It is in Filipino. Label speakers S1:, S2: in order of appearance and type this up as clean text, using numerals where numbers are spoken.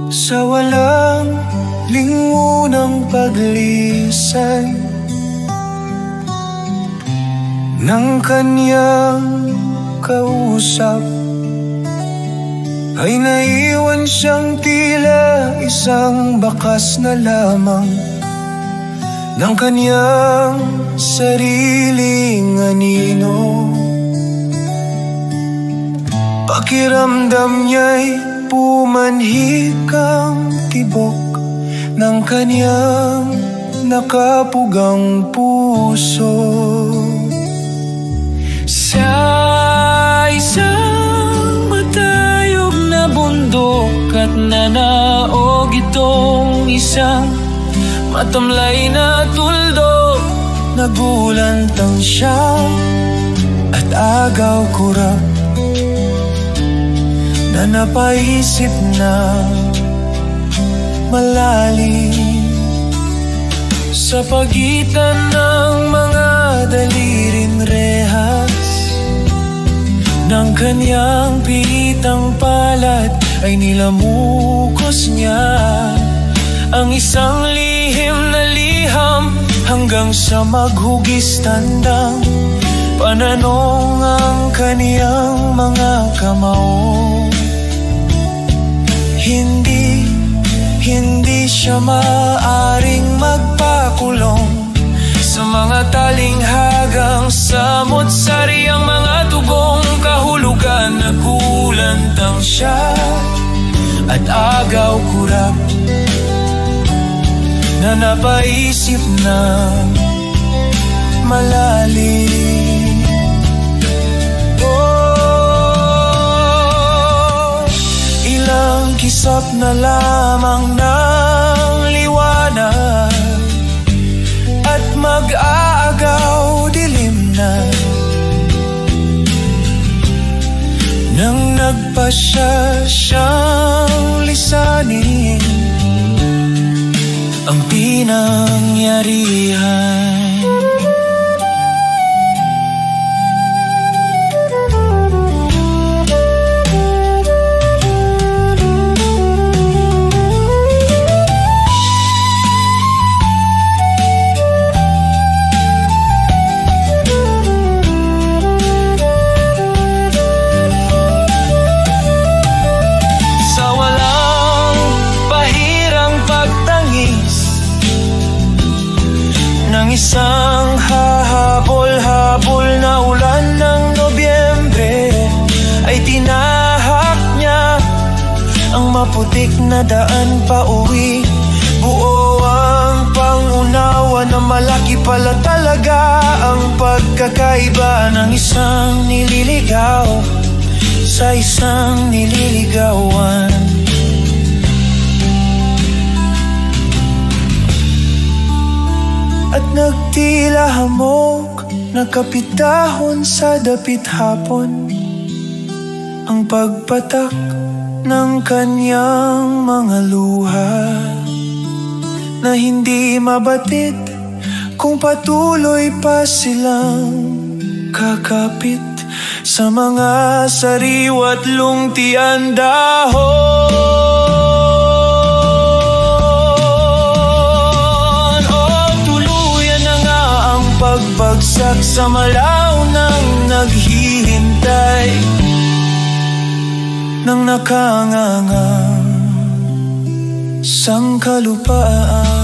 S1: Sa walang lingunang paglisan ng kanyang kausap, ay naiwan siyang tila isang bakas na lamang ng kanyang sariling anino. Pakiramdam niya'y pumanhik ang tibok ng kanyang nakapugang puso. Sa isang matayog na bundok at nanaog itong isang matamlay na tuldok. Nagulantang siya at agaw kurap na napaisip na malalim. Sa pagitan ng mga daliring rehas ng kanyang pitang palad, ay nilamukos niya ang isang lihim na liham, hanggang sa maghugis tandang pananong ang kaniyang mga kamao. Hindi siya maaring magpakulong sa mga talinghagang samot-sari ang mga tugong kahulugan. Nagulantang siya at agaw kurap na napaisip na malalim. Ilang kisap na lamang ng liwanag at mag-aagaw dilim na, nang nagpasya siyang lisanin ang pinangyarihan. Isang hahabol-habol na ulan ng Nobyembre, ay tinahak niya ang maputik na daan pa uwi. Buo ang pangunawa na malaki pala talaga ang pagkakaiba ng isang nililigaw sa isang nililigawan. At nagtila hamok, nakapitahon sa dapit hapon ang pagpatak ng kanyang mga luha, na hindi mabatid kung patuloy pa silang kakapit sa mga sariwa't lungtian dahon. Pagbagsak sa malaw ng naghihintay ng nakangangang sangkalupaan.